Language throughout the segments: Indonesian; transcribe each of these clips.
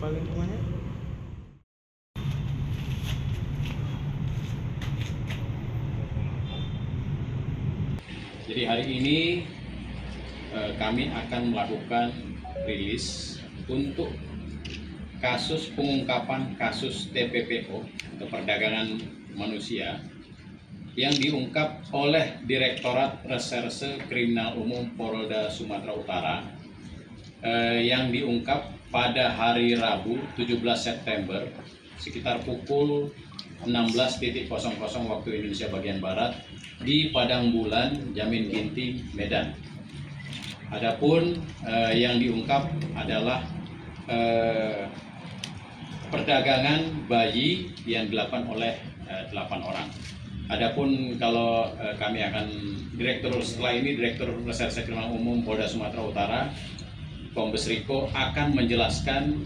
apa lingkungannya? Jadi hari ini kami akan melakukan rilis untuk kasus pengungkapan kasus TPPO atau perdagangan manusia yang diungkap oleh Direktorat Reserse Kriminal Umum Polda Sumatera Utara yang diungkap pada hari Rabu 17 September sekitar pukul 16.00 waktu Indonesia bagian Barat di Padang Bulan, Jamin Ginting, Medan. Adapun yang diungkap adalah perdagangan bayi yang dilakukan oleh 8 orang. Adapun kalau kami akan setelah ini Direktur Reserse Kriminal Umum Polda Sumatera Utara, Kombes Riko akan menjelaskan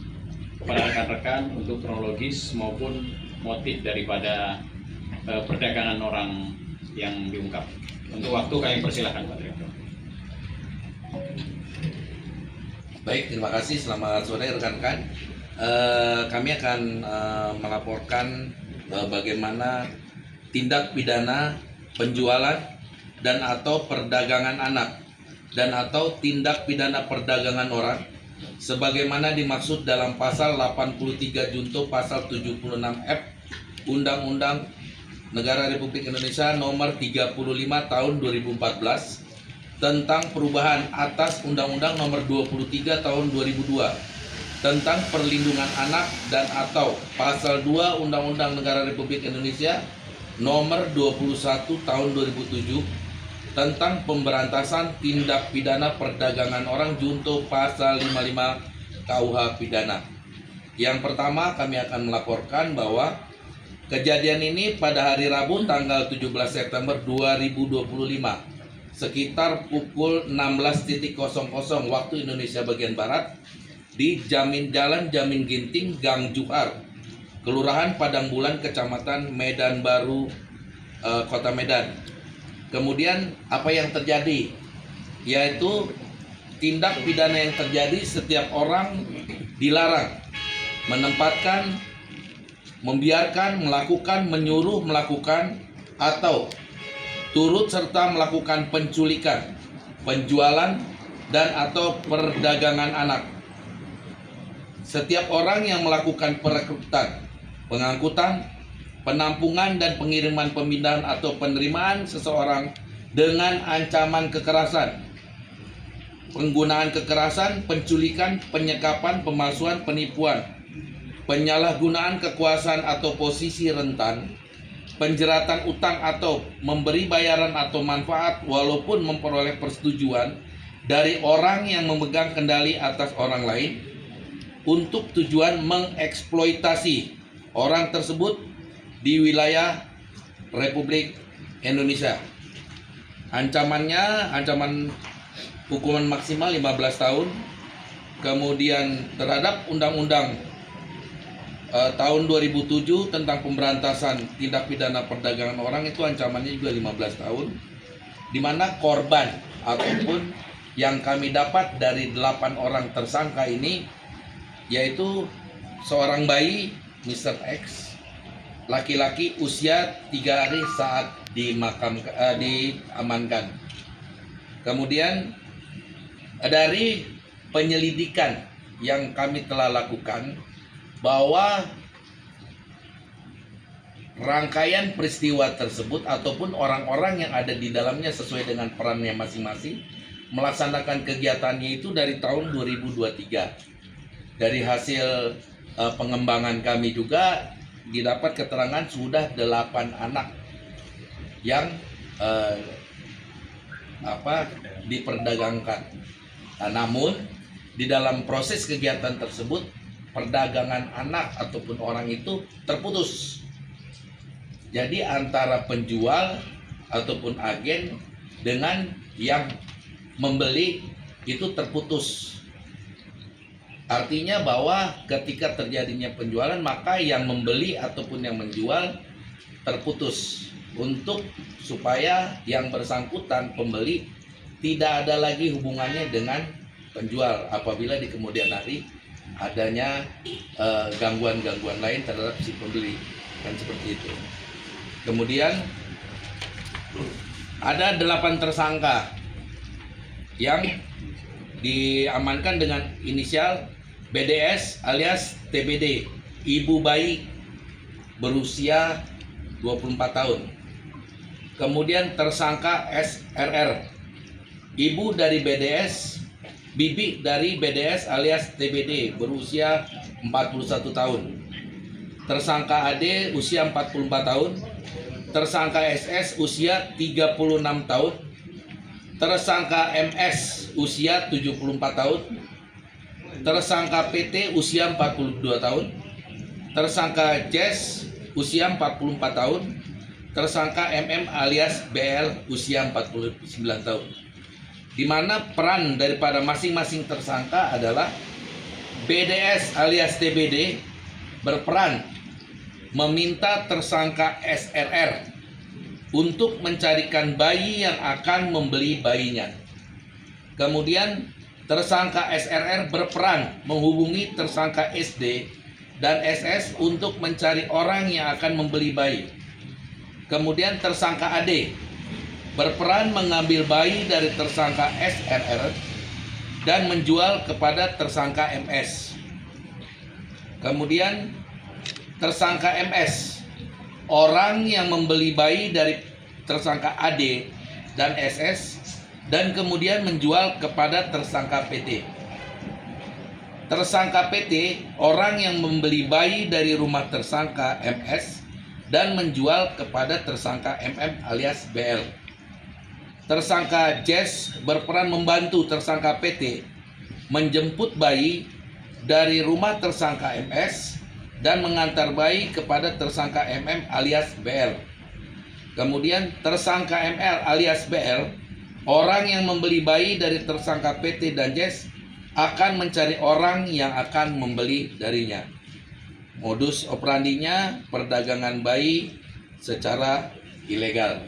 kepada rekan-rekan untuk kronologis maupun motif daripada perdagangan orang yang diungkap. Untuk waktu kami persilahkan Pak Direktur. Baik, terima kasih. Selamat sore rekan-rekan. Kami akan melaporkan bagaimana tindak pidana penjualan dan atau perdagangan anak dan atau tindak pidana perdagangan orang sebagaimana dimaksud dalam pasal 83 junto pasal 76F Undang-Undang Negara Republik Indonesia nomor 35 tahun 2014 tentang perubahan atas Undang-Undang nomor 23 tahun 2002 tentang perlindungan anak dan atau pasal 2 Undang-Undang Negara Republik Indonesia nomor 21 tahun 2007 tentang pemberantasan tindak pidana perdagangan orang junto pasal 55 KUH pidana. Yang pertama kami akan melaporkan bahwa kejadian ini pada hari Rabu tanggal 17 September 2025 sekitar pukul 16.00 waktu Indonesia bagian Barat di Jalan Jamin Ginting, Gang Juhar, Kelurahan Padang Bulan, Kecamatan Medan Baru, Kota Medan. Kemudian apa yang terjadi? Yaitu tindak pidana yang terjadi setiap orang dilarang menempatkan, membiarkan, melakukan, menyuruh melakukan, atau turut serta melakukan penculikan, penjualan, dan atau perdagangan anak. Setiap orang yang melakukan perekrutan, pengangkutan, penampungan, dan pengiriman pemindahan atau penerimaan seseorang dengan ancaman kekerasan, penggunaan kekerasan, penculikan, penyekapan, pemalsuan, penipuan, penyalahgunaan kekuasaan atau posisi rentan, penjeratan utang atau memberi bayaran atau manfaat walaupun memperoleh persetujuan dari orang yang memegang kendali atas orang lain untuk tujuan mengeksploitasi orang tersebut di wilayah Republik Indonesia. Ancaman hukuman maksimal 15 tahun. Kemudian terhadap Undang-Undang tahun 2007 tentang pemberantasan tindak pidana perdagangan orang itu ancamannya juga 15 tahun. Di mana korban ataupun yang kami dapat dari 8 orang tersangka ini yaitu seorang bayi Mr. X, laki-laki usia 3 hari saat diamankan. Kemudian dari penyelidikan yang kami telah lakukan bahwa rangkaian peristiwa tersebut ataupun orang-orang yang ada di dalamnya sesuai dengan perannya masing-masing melaksanakan kegiatannya itu dari tahun 2023. Dari hasil pengembangan kami juga didapat keterangan sudah 8 anak yang diperdagangkan. Nah, namun di dalam proses kegiatan tersebut perdagangan anak ataupun orang itu terputus. Jadi antara penjual ataupun agen dengan yang membeli itu terputus. Artinya bahwa ketika terjadinya penjualan maka yang membeli ataupun yang menjual terputus untuk supaya yang bersangkutan pembeli tidak ada lagi hubungannya dengan penjual apabila di kemudian hari adanya gangguan-gangguan lain terhadap si pembeli, kan seperti itu. Kemudian ada 8 tersangka yang diamankan dengan inisial BDS alias TBD, ibu bayi berusia 24 tahun. Kemudian tersangka SRR, ibu dari BDS, bibi dari BDS alias TBD berusia 41 tahun. Tersangka AD usia 44 tahun. Tersangka SS usia 36 tahun. Tersangka MS usia 74 tahun. Tersangka PT usia 42 tahun. Tersangka Jess usia 44 tahun. Tersangka MM alias BL usia 49 tahun. Di mana peran daripada masing-masing tersangka adalah BDS alias TBD berperan meminta tersangka SRR untuk mencarikan bayi yang akan membeli bayinya. Kemudian tersangka SRR berperan menghubungi tersangka SD dan SS untuk mencari orang yang akan membeli bayi. Kemudian tersangka AD berperan mengambil bayi dari tersangka SRR dan menjual kepada tersangka MS. Kemudian tersangka MS orang yang membeli bayi dari tersangka AD dan SS dan kemudian menjual kepada tersangka PT. Tersangka PT orang yang membeli bayi dari rumah tersangka MS dan menjual kepada tersangka MM alias BL. Tersangka Jess berperan membantu tersangka PT menjemput bayi dari rumah tersangka MS dan mengantar bayi kepada tersangka MM alias BL. Kemudian tersangka ML alias BL, orang yang membeli bayi dari tersangka PT dan Jess, akan mencari orang yang akan membeli darinya. Modus operandinya perdagangan bayi secara ilegal,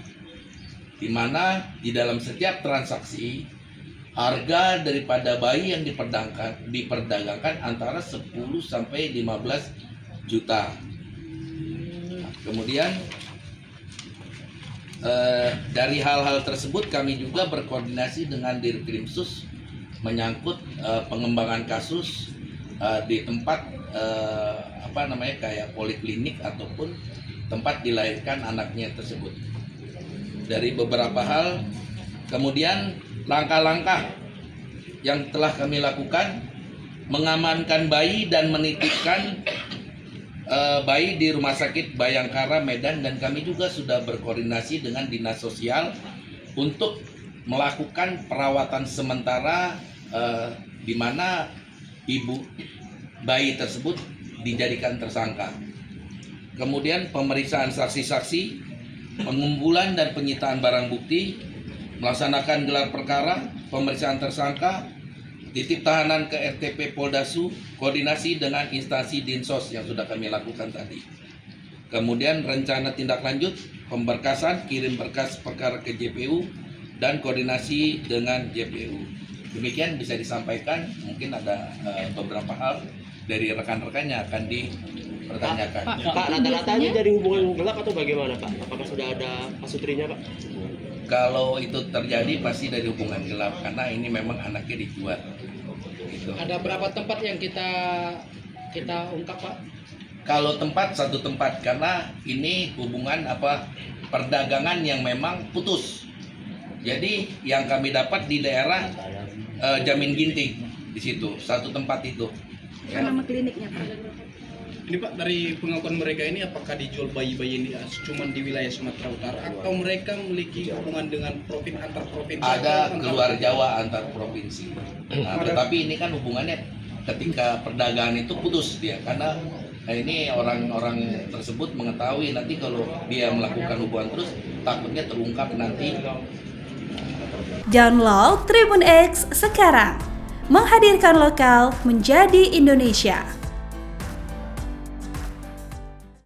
di mana di dalam setiap transaksi harga daripada bayi yang diperdagangkan antara 10 sampai 15 juta. Kemudian dari hal-hal tersebut kami juga berkoordinasi dengan Dirkrimsus menyangkut pengembangan kasus di tempat kayak poliklinik ataupun tempat dilahirkan anaknya tersebut. Dari beberapa hal, kemudian langkah-langkah yang telah kami lakukan mengamankan bayi dan menitipkan bayi di Rumah Sakit Bayangkara Medan, dan kami juga sudah berkoordinasi dengan Dinas Sosial untuk melakukan perawatan sementara di mana ibu bayi tersebut dijadikan tersangka. Kemudian pemeriksaan saksi-saksi, pengumpulan dan penyitaan barang bukti, melaksanakan gelar perkara, pemeriksaan tersangka, titip tahanan ke RTP Poldasu, koordinasi dengan instansi Dinsos yang sudah kami lakukan tadi. Kemudian rencana tindak lanjut, pemberkasan, kirim berkas perkara ke JPU, dan koordinasi dengan JPU. Demikian bisa disampaikan, mungkin ada beberapa hal dari rekan-rekan yang akan dipertanyakan. Pak, rata-rata ini dari hubungan gelap atau bagaimana Pak? Apakah sudah ada pasutrinya Pak? Kalau itu terjadi pasti dari hubungan gelap, karena ini memang anaknya dijual. Gitu. Ada berapa tempat yang kita ungkap Pak? Kalau tempat, satu tempat, karena ini hubungan perdagangan yang memang putus. Jadi yang kami dapat di daerah Jamin Ginting, di situ satu tempat itu. Ya. Nama kliniknya Pak? Ini Pak, dari pengakuan mereka ini apakah dijual bayi-bayi ini cuma di wilayah Sumatera Utara atau mereka memiliki hubungan dengan antar provinsi? Ada keluar Jawa antar provinsi. Nah, tetapi ini kan hubungannya ketika perdagangan itu putus dia, karena ini orang-orang tersebut mengetahui nanti kalau dia melakukan hubungan terus takutnya terungkap nanti. Download Tribun X sekarang, menghadirkan lokal menjadi Indonesia.